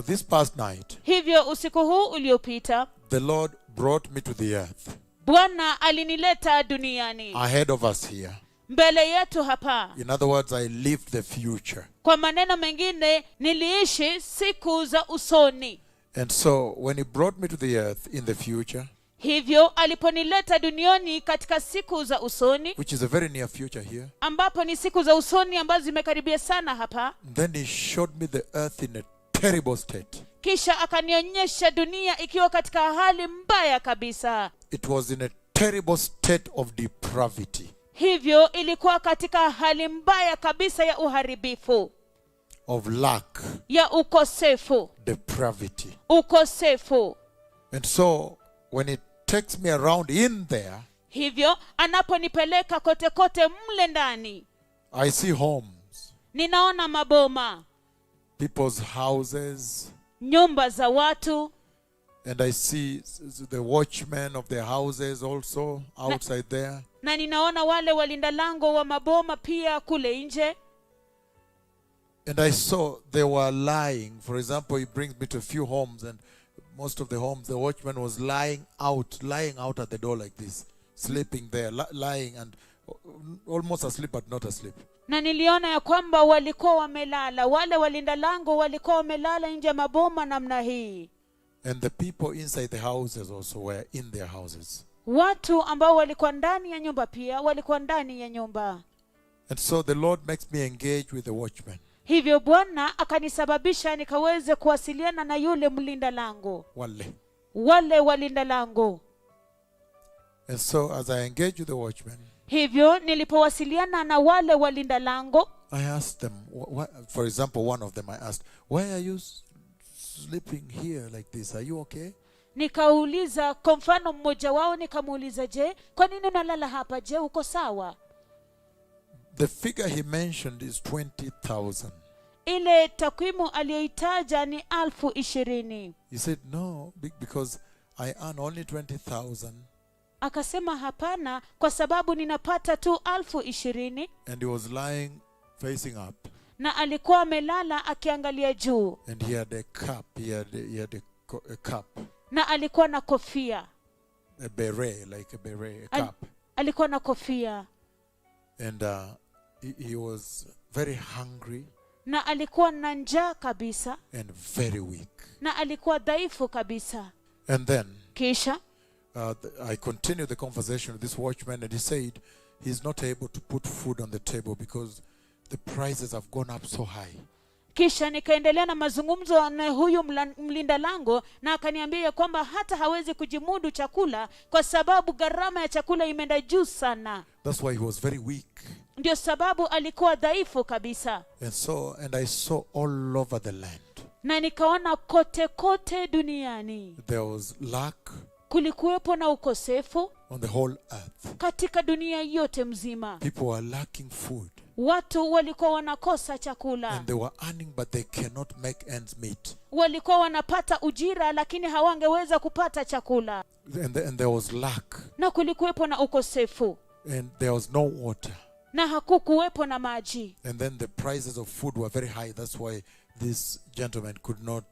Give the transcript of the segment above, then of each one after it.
this past night, hivyo usiku huu uliopita, the Lord brought me to the earth. Bwana alinileta duniani. Ahead of us here. Mbele yetu hapa. In other words, I lived the future. Kwa maneno mengine, niliishi siku za usoni. And so, when he brought me to the earth in the future, hivyo aliponileta duniani katika siku za usoni, which is a very near future here, ambapo ni siku za usoni ambazo zimekaribia sana hapa, then he showed me the earth in a terrible state. Kisha akanionyesha dunia ikiwa katika hali mbaya kabisa. It was in a terrible state of depravity. Hivyo ilikuwa katika hali mbaya kabisa ya uharibifu. Of lack. Ya ukosefu. Depravity. Ukosefu. And so, when it takes me around in there, hivyo anaponipeleka kote kote mle ndani, I see homes. Ninaona maboma. People's houses. Nyumba za watu. And I see the watchmen of their houses also outside there. Na ninaona wale walinda lango wa maboma pia kule nje. And I saw they were lying. For example, he brings me to a few homes, and most of the homes, the watchman was lying out at the door like this, sleeping there, lying and almost asleep but not asleep. Na niliona ya kwamba walikuwa wamelala, wale walinda lango walikuwa wamelala nje ya maboma namna hii. And the people inside the houses also were in their houses. Watu ambao walikuwa ndani ya nyumba pia walikuwa ndani ya nyumba. And so the Lord makes me engage with the watchman. Hivyo Bwana akanisababisha nikaweze kuwasiliana na yule mlinda lango. Wale walinda lango. And so as I engage with the watchman, hivyo nilipowasiliana na wale walinda lango, I asked them, for example, one of them I asked, why are you sleeping here like this? Are you okay? Nikauliza, kwa mfano mmoja wao nikamuuliza, je, kwa nini unalala hapa? Je, uko sawa? The figure he mentioned is 20,000. Ile takwimu aliyoitaja ni 20,000. He said, no, because I earn only 20,000. Akasema hapana, kwa sababu ninapata tu 20,000. And he was lying facing up. Na alikuwa amelala akiangalia juu. And he had a cap. He had a cap. Na alikuwa na kofia. A beret, like a beret, a cap. Alikuwa na kofia. And he was very hungry. Na alikuwa na njaa kabisa. And very weak. Na alikuwa dhaifu kabisa. And then kisha I continued the conversation with this watchman, and he said he's not able to put food on the table because the prices have gone up so high. Kisha nikaendelea na mazungumzo na huyu mlinda lango, na akaniambia kwamba hata hawezi kujimudu chakula kwa sababu gharama ya chakula imeenda juu sana. That's why he was very weak. Ndio sababu alikuwa dhaifu kabisa. And I saw all over the land. Na nikaona kote kote duniani. There was lack. Kulikuwepo na ukosefu. On the whole earth. Katika dunia yote mzima. People were lacking food. Watu walikuwa wanakosa chakula. And they were earning but they cannot make ends meet. Walikuwa wanapata ujira lakini hawangeweza kupata chakula. And there was lack. Na kulikuwepo na ukosefu. And there was no water. Na hakukuwepo na maji. And then the prices of food were very high. That's why this gentleman could not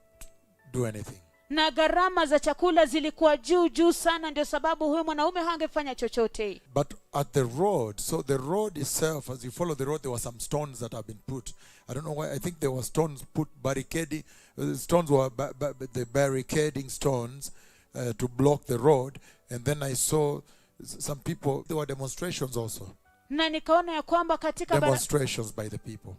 do anything. Na gharama za chakula zilikuwa juu sana, ndio sababu huyo mwanaume hangefanya chochote. But at the road, so the road itself, as you follow the road, there were some stones that have been put. I don't know why. I think there were stones put barricading. Stones were the barricading stones to block the road. And then I saw some people. There were demonstrations also. Na nikaona ya kwamba katika demonstrations by the people.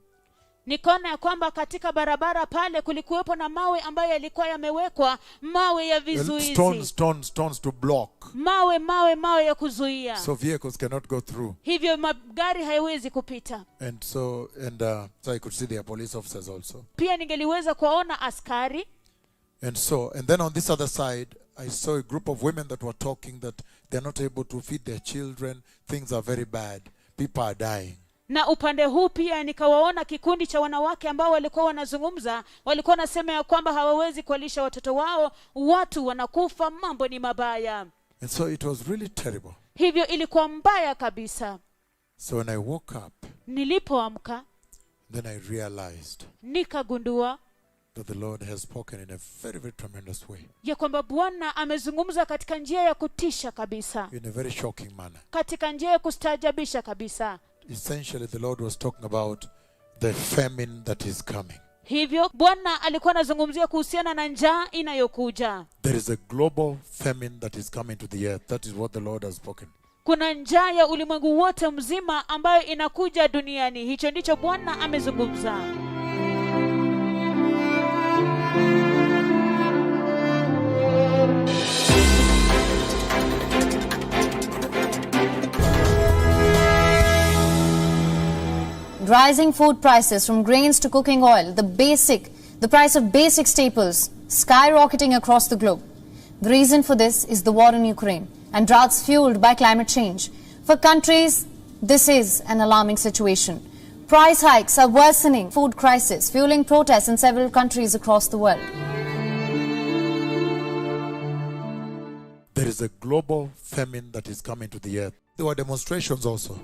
Nikaona ya kwamba katika barabara pale kulikuwepo na mawe ambayo yalikuwa yamewekwa, mawe ya vizuizi. Stones to block. Mawe ya kuzuia. So vehicles cannot go through. Hivyo magari hayawezi kupita. And so I could see their police officers also. Pia ningeliweza kuwaona askari. And then on this other side, I saw a group of women that were talking that they're not able to feed their children. Things are very bad. People are dying. Na upande huu pia nikawaona kikundi cha wanawake ambao walikuwa wanazungumza, walikuwa nasema ya kwamba hawawezi kuwalisha watoto wao, watu wanakufa, mambo ni mabaya. And so it was really terrible. Hivyo ilikuwa mbaya kabisa. So when I woke up, nilipoamka, then I realized nikagundua that the Lord has spoken in a very, very tremendous way, ya kwamba Bwana amezungumza katika njia ya kutisha kabisa, in a very shocking manner. katika njia ya kustaajabisha kabisa. Essentially, the Lord was talking about the famine that is coming. Hivyo Bwana alikuwa anazungumzia kuhusiana na njaa inayokuja. There is a global famine that is coming to the earth. That is what the Lord has spoken. Kuna njaa ya ulimwengu wote mzima ambayo inakuja duniani. Hicho ndicho Bwana amezungumza. Rising food prices from grains to cooking oil, the price of basic staples skyrocketing across the globe. The reason for this is the war in Ukraine and droughts fueled by climate change. For countries, this is an alarming situation. Price hikes are worsening food crisis, fueling protests in several countries across the world. There is a global famine that is coming to the earth. There were demonstrations also.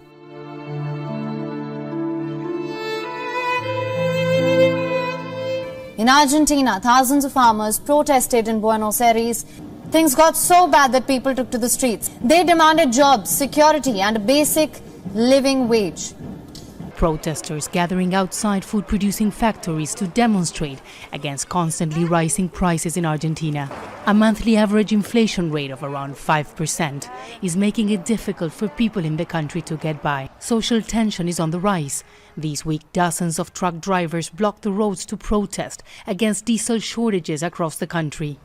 In Argentina, thousands of farmers protested in Buenos Aires. Things got so bad that people took to the streets. They demanded jobs, security, and a basic living wage. Protesters gathering outside food-producing factories to demonstrate against constantly rising prices in Argentina. A monthly average inflation rate of around 5% is making it difficult for people in the country to get by. Social tension is on the rise. This week, dozens of truck drivers blocked the roads to protest against diesel shortages across the country.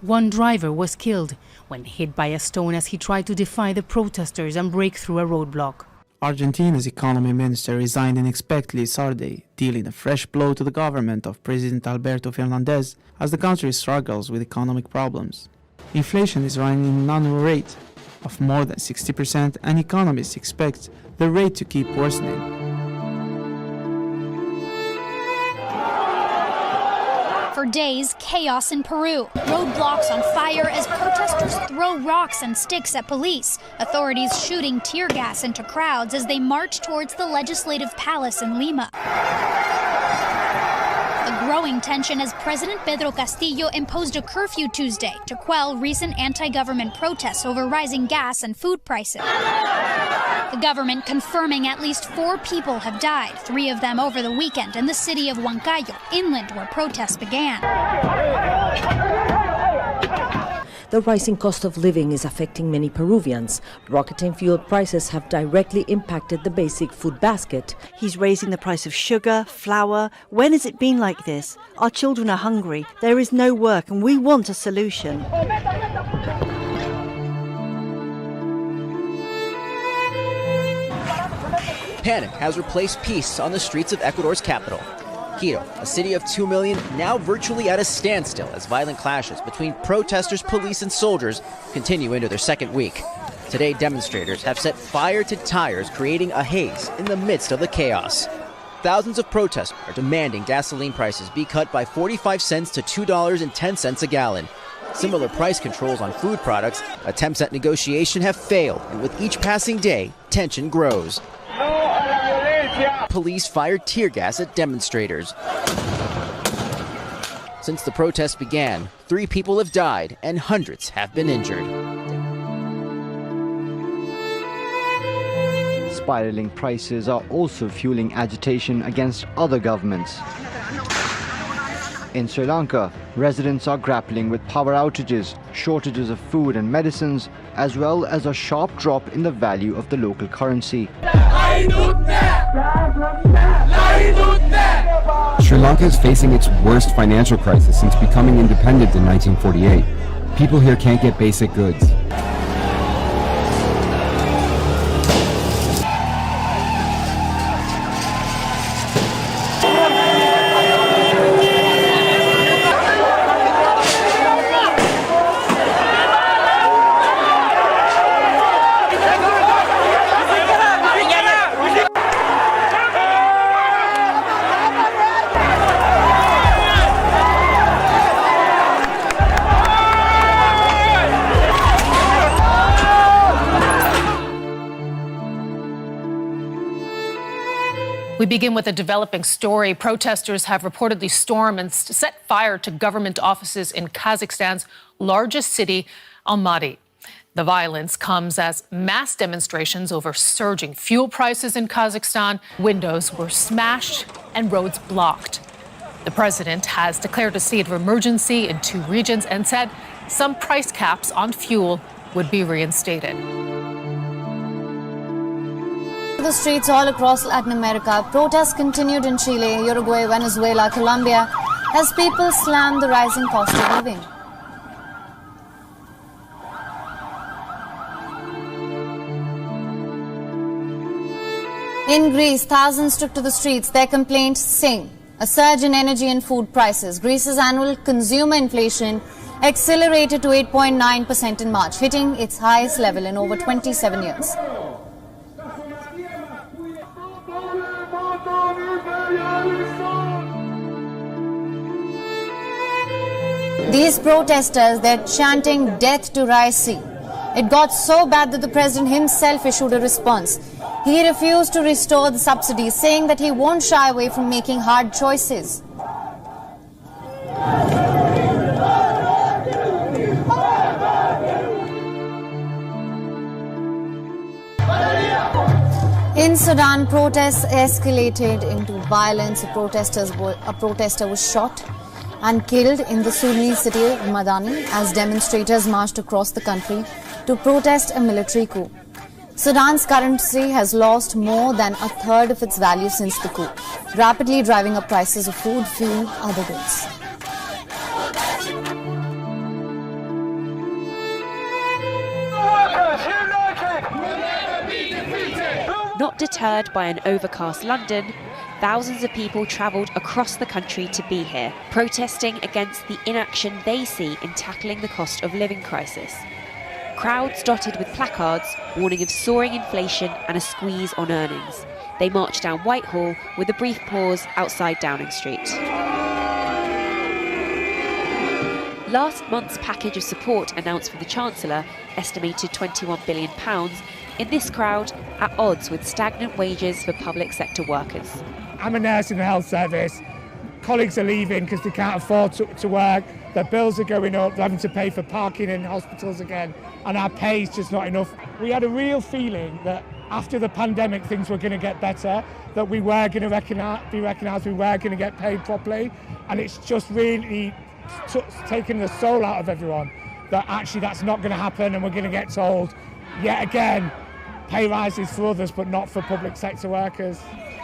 One driver was killed when hit by a stone as he tried to defy the protesters and break through a roadblock. Argentina's economy minister resigned unexpectedly Saturday, dealing a fresh blow to the government of President Alberto Fernandez as the country struggles with economic problems. Inflation is running at an annual rate of more than 60%, and economists expect the rate to keep worsening. For days, chaos in Peru. Roadblocks on fire as protesters throw rocks and sticks at police. Authorities shooting tear gas into crowds as they march towards the legislative palace in Lima. The growing tension as President Pedro Castillo imposed a curfew Tuesday to quell recent anti-government protests over rising gas and food prices. The government confirming at least 4 people have died, 3 of them over the weekend in the city of Huancayo, inland where protests began. The rising cost of living is affecting many Peruvians. Rocketing fuel prices have directly impacted the basic food basket. He's raising the price of sugar, flour. When has it been like this? Our children are hungry. There is no work and we want a solution. Panic has replaced peace on the streets of Ecuador's capital. Quito, a city of 2 million, now virtually at a standstill as violent clashes between protesters, police, and soldiers continue into their second week. Today, demonstrators have set fire to tires, creating a haze in the midst of the chaos. Thousands of protesters are demanding gasoline prices be cut by 45 cents to $2.10 a gallon. Similar price controls on food products, attempts at negotiation have failed, and with each passing day, tension grows. Police fired tear gas at demonstrators. Since the protests began, 3 people have died and hundreds have been injured. Spiraling prices are also fueling agitation against other governments. In Sri Lanka, residents are grappling with power outages, shortages of food and medicines, as well as a sharp drop in the value of the local currency. Sri Lanka is facing its worst financial crisis since becoming independent in 1948. People here can't get basic goods. We begin with a developing story. Protesters have reportedly stormed and set fire to government offices in Kazakhstan's largest city, Almaty. The violence comes as mass demonstrations over surging fuel prices in Kazakhstan. Windows were smashed and roads blocked. The president has declared a state of emergency in 2 regions and said some price caps on fuel would be reinstated. The streets all across Latin America, protests continued in Chile, Uruguay, Venezuela, Colombia, as people slammed the rising cost of living. In Greece, thousands took to the streets, their complaints same: a surge in energy and food prices. Greece's annual consumer inflation accelerated to 8.9% in March, hitting its highest level in over 27 years. These protesters, they're chanting "Death to Raisi." It got so bad that the president himself issued a response. He refused to restore the subsidies, saying that he won't shy away from making hard choices. In Sudan, protests escalated into violence. A protester was shot and killed in the Sudanese city of Madani as demonstrators marched across the country to protest a military coup. Sudan's currency has lost more than a third of its value since the coup, rapidly driving up prices of food, fuel, other goods. Not deterred by an overcast London, thousands of people travelled across the country to be here, protesting against the inaction they see in tackling the cost of living crisis. Crowds dotted with placards warning of soaring inflation and a squeeze on earnings. They marched down Whitehall with a brief pause outside Downing Street. Last month's package of support announced for the Chancellor, estimated £21 billion, in this crowd at odds with stagnant wages for public sector workers. I'm a nurse in the health service. Colleagues are leaving because they can't afford to work. Their bills are going up, they're having to pay for parking in hospitals again, and our pay is just not enough. We had a real feeling that after the pandemic things were going to get better, that we were going to be recognised, we were going to get paid properly, and it's just really taken the soul out of everyone that actually that's not going to happen, and we're going to get told yet again pay rises for others but not for public sector workers.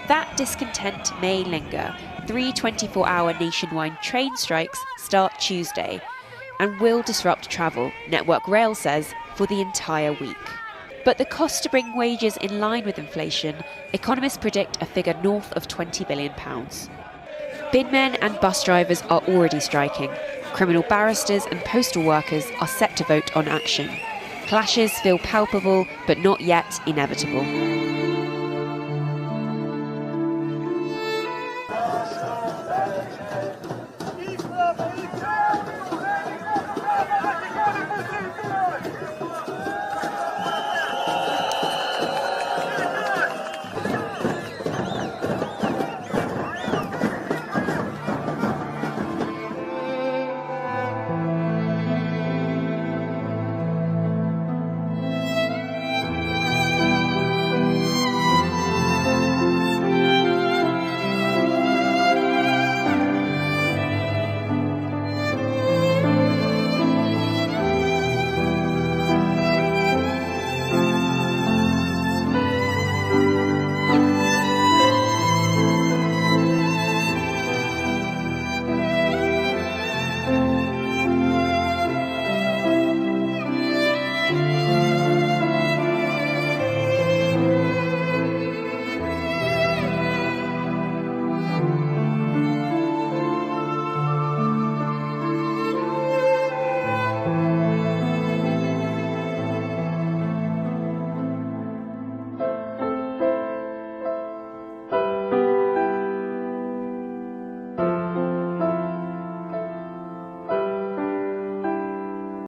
That discontent may linger. 3 24-hour nationwide train strikes start Tuesday and will disrupt travel, Network Rail says, for the entire week. But the cost to bring wages in line with inflation, economists predict a figure north of £20 billion. Binmen and bus drivers are already striking. Criminal barristers and postal workers are set to vote on action. Clashes feel palpable, but not yet inevitable.